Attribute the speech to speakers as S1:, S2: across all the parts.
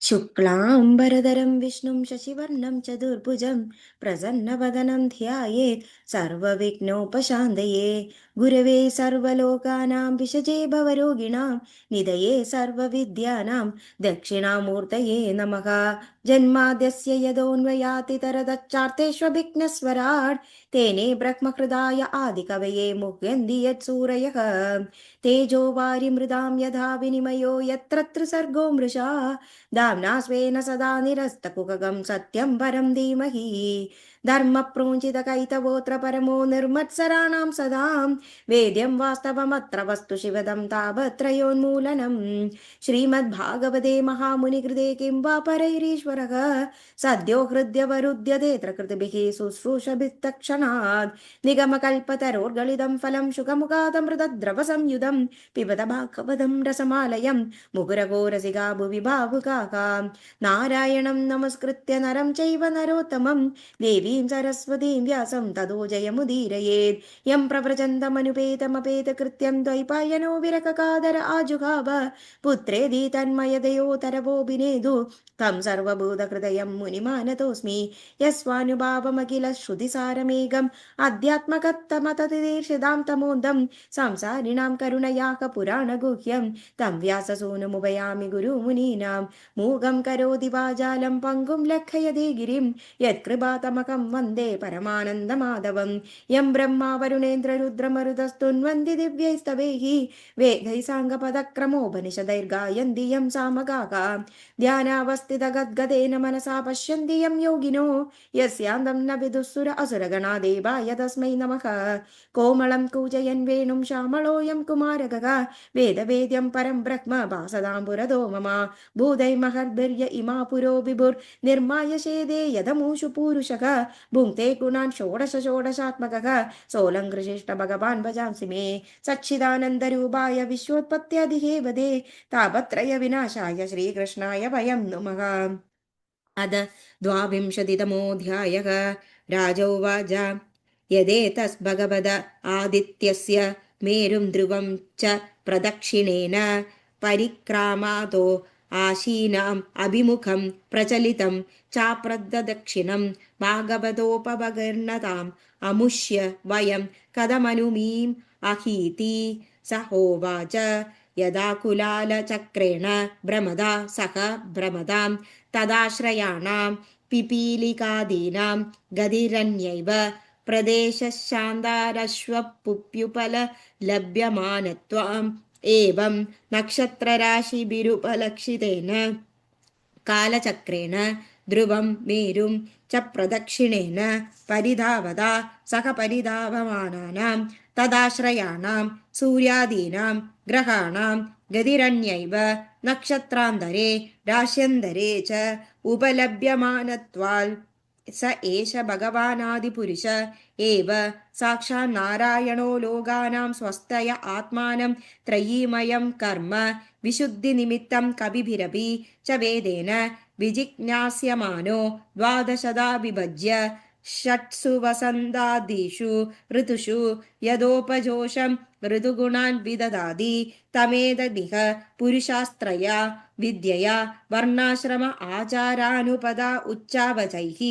S1: शुक्लाम्बरधरं विष्णुं शशिवर्णं चतुर्भुजं प्रसन्नवदनं ध्यायेत् सर्वविघ्नोपशान्तये। गुरवे सर्वलोकानां विषजे भवरोगिणां निधये सर्वविद्यानां दक्षिणामूर्तये नमः। जन्माद्यस्य यदोऽन्वयातितरतश्चार्तेष्वभिघ्नस्वराट् तेने ब्रह्महृदाय आदिकवये मुह्यन्ति यत्सूरयः। तेजो वारिमृदां यथा विनिमयो यत्र त्रिसर्गो मृषा दाम्ना स्वेन सदा निरस्तकुहकं सत्यं परं धीमहि। धर्मप्रोञ्चितकैतवोऽत्र परमो निर्मत्सराणां सदां वेद्यं वास्तवमत्र वस्तु शिवदं तावत्रयोन्मूलनम्। श्रीमद्भागवते महामुनिकृते किं वा परैरीश्वरः सद्यो हृद्यवरुध्यतेऽत्र कृतिभिः शुश्रूषभिस्तक्षणात् निगमकल्पतरोर्गलितं फलं शुकमुखादमृतद्रवसंयुतं पिबत भागवतं रसमालयं मुहुरगो रसिका भुवि भावुकाः। नारायणं नमस्कृत्य नरं चैव नरोत्तमं देवीं सरस्वतीं व्यासं ततो जयमुदीरयेत्। यं प्रव्रजन्तमनुपेतमपेतकृत्यं द्वैपायनो विरककादर आजुहाव पुत्रेदि तन्मयतयोतरवोऽभिनेदु तं सर्वभूतहृदयं मुनिमानतोऽस्मि। यस्वानुभावमखिलश्रुतिसारमेघम् अध्यात्मकत्तमततिदीर्षदां तमोदं संसारिणां करुणयाः पुराणगुह्यं तं व्याससूनुमुपयामि गुरुमुनीनां। मूगं करोति वाजालं पङ्गुं लङ्घयति गिरिं यत्कृपातमकं वन्दे परमानन्दमाधवं। यं ब्रह्मा वरुणेन्द्ररुद्रमरुतस्तुन्वन्ति दिव्यैस्तवैः वेदैः साङ्गपदक्रमोपनिषदैर्गायन्ति यं सामगाः। ध्यानावस्थितगद्गदेन मनसा पश्यन्ति यं योगिनो यस्यान्तं न विदुःसुर असुरगणा देवाय तस्मै नमः। कोमलं कूजयन् वेणुं श्यामलोऽयं कुमारकः वेदवेद्यं परं ब्रह्म भासदां पुरतो मम। भूतैर्महद्भिर्य इमा पुरो विभुर्निर्माय शेदे यदमूषु पूरुषः भुङ्क्ते गुणान् षोडश षोडशात्मकः सोऽलङ्कृशिष्ट भगवान् भजांसि मे। सच्चिदानन्दरूपाय विश्वोत्पत्त्यादिहेवदे तापत्रय विनाशाय श्रीकृष्णाय वयं नुमः। अद द्वाविंशतितमोऽध्यायः। राजोवाच यदेतद्भगवद आदित्यस्य मेरुं ध्रुवं च प्रदक्षिणेन परिक्रामातो आशीनाम् अभिमुखं प्रचलितं चाप्रदक्षिणं भागवतोपगर्णताम् अमुष्य वयं कथमनुमीम् अहीति स होवाच यदा कुलालचक्रेण भ्रमदा सह भ्रमदां तदाश्रयाणां पिपीलिकादीनां गतिरन्यैव प्रदेशशान्तारश्वपुप्युपलभ्यमानत्वाम् एवं नक्षत्रराशिभिरुपलक्षितेन कालचक्रेण ध्रुवं मेरुं च प्रदक्षिणेन परिधावता सह परिधावमानानां तदाश्रयाणां सूर्यादीनां ग्रहाणां गतिरन्यैव नक्षत्रान्तरे राश्यन्तरे च उपलभ्यमानत्वात् स एष भगवानादिपुरुष एव साक्षान्नारायणो लोकानां स्वस्थय आत्मानं त्रयीमयं कर्म विशुद्धिनिमित्तं कविभिरपि च वेदेन विजिज्ञास्यमानो द्वादशदा विभज्य षट्सु वसन्तादिषु ऋतुषु यदोपजोषं ऋतुगुणान् विदधाति तमेतदिह पुरुषास्त्रया विद्यया वर्णाश्रम आचारानुपदा उच्चावचैः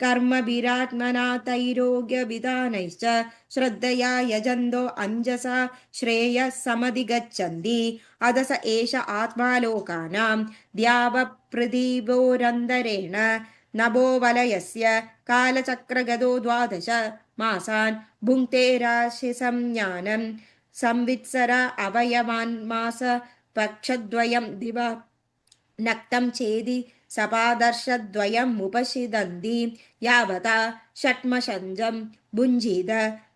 S1: कर्मभिरात्मना तैरोग्यविधानैश्च श्रद्धया यजन्तो अञ्जसा श्रेयः समधिगच्छन्ति अध स एष आत्मा लोकानां द्यावपृथिवोरन्तरेण नभोवलयस्य कालचक्रगतो द्वादश मासान् भुङ्क्ते राशिसंज्ञानं संवित्सर अवयवान्मास पक्षद्वयं दिवा नक्तं चेदि सपादर्शद्वयमुपशिदन्ति यावता षट्मशञ्जं भुञ्जीत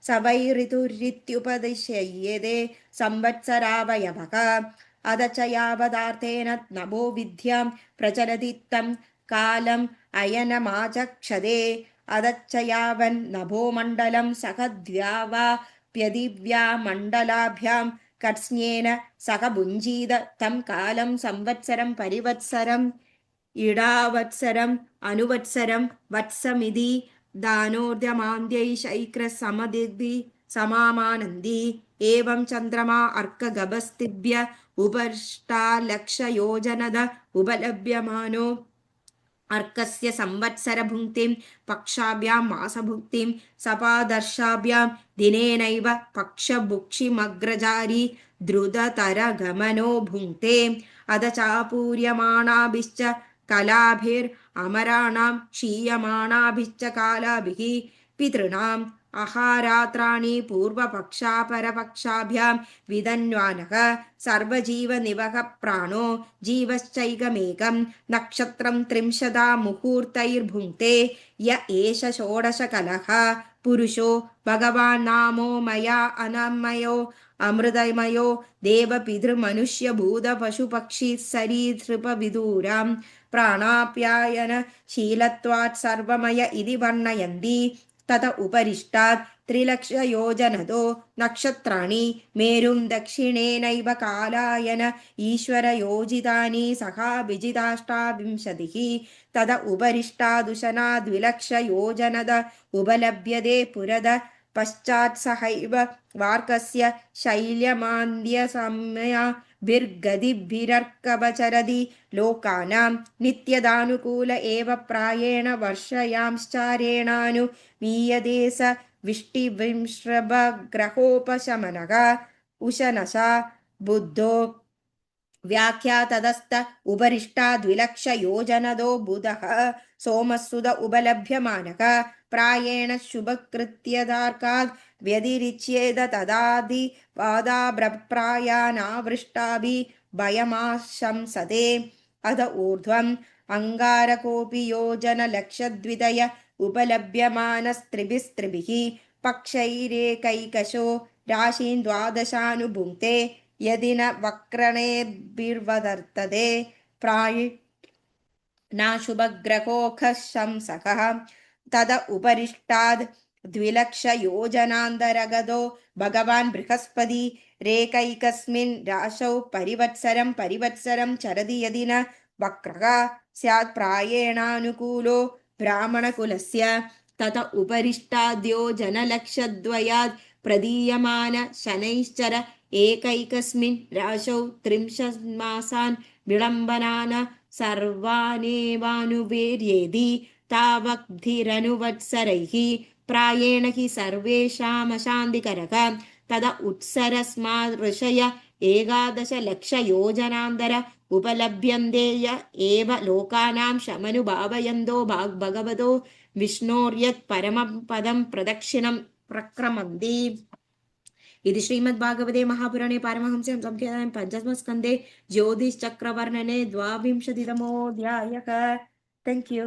S1: स वै ऋतुरित्युपदिश्यते संवत्सरावयवः अध च यावदार्थेन नभो विद्यां प्रचलति तं कालम् अयनमाचक्षते अध च यावन्नभो मण्डलं सह द्यावाप्यदिव्यामण्डलाभ्यां कर्ष्ण्येन सह भुञ्जीत तं कालं संवत्सरं परिवत्सरम् इडावत्सरम् अनुवत्सरं वत्समिति दानोर्ध्यमान्द्यैशैक्रसमदिग्धि समामानन्दी एवं चन्द्रमा अर्कगभस्तिभ्य उपष्टालक्षयोजनद उपलभ्यमानो अर्कस्य संवत्सरभुङ्क्तिं पक्षाभ्यां मासभुक्तिं सपादर्शाभ्यां दिनेनैव पक्षभुक्षिमग्रजारी द्रुततरगमनो भुङ्क्ते अध चापूर्यमाणाभिश्च कलाभिरमराणां क्षीयमाणाभिश्च कालाभिः पितॄणाम् आहारात्राणि पूर्वपक्षापरपक्षाभ्यां विदन्वानः सर्वजीवनिवः प्राणो जीवश्चैकमेकं नक्षत्रं त्रिंशदा मुहूर्तैर्भुङ्क्ते य एष षोडशकलः पुरुषो भगवान्नामो मया अनमयो अमृतमयो देवपितृमनुष्यभूतपशुपक्षी सरीसृपविदूरां प्राणाप्यायनशीलत्वात् सर्वमय इति वर्णयन्ति तत उपरिष्टात् 3,00,000 नक्षत्राणि मेरुं दक्षिणेनैव कालायन ईश्वरयोजितानि सहाभिजिताष्टाविंशतिः तद उपरिष्टादुशना 2,00,000 उपलभ्यते पुरद पश्चात् सहैव वार्कस्य शैल्यमान्द्यसमया भिर्गदिभिरर्कवचरति लोकानां नित्यदानुकूल एव प्रायेण वर्षयांश्चारेणानु मीयते स विष्टिविंश्रभग्रहोपशमनः उशनशा बुद्धो व्याख्यातदस्त उपरिष्टा 2,00,000 बुधः सोमसुद उपलभ्यमानः प्रायेण शुभकृत्यदार्काद् व्यतिरिच्येद तदादिपादाभ्रप्रायानावृष्टाभि भयमाशंसते अध ऊर्ध्वम् अङ्गारकोऽपि योजनलक्षद्वितय उपलभ्यमानस्त्रिभिस्त्रिभिः पक्षैरेकैकशो राशीन् 12 यदि न वक्रणेर्भिर्वदर्तते प्राय नाशुभग्रहोऽखः शंसकः तद उपरिष्टाद् 2,00,000 भगवान् बृहस्पति रेकैकस्मिन् राशौ परिवत्सरं चरति यदि न वक्रः स्यात् प्रायेणानुकूलो ब्राह्मणकुलस्य तत उपरिष्टाद्यो जनलक्षद्वयात् प्रदीयमान शनैश्चर एकैकस्मिन् राशौ 30 मासान् विलम्बनान सर्वानेवानुपेर्येति तावद्धिरनुवत्सरैः प्रायेण हि सर्वेषामशान्तिकरः तद उत्सरस्माद् ऋषय 11,00,000 उपलभ्यन्ते य एव लोकानां शमनुभावयन्तो भगवतो विष्णोर्यत् परमं पदं प्रदक्षिणं प्रक्रमन्ति इति श्रीमद्भागवते महापुराणे पारमहंस्यां संहितायां 5th स्कन्धे ज्योतिश्चक्रवर्णने 22तमोऽध्यायः। Thank you.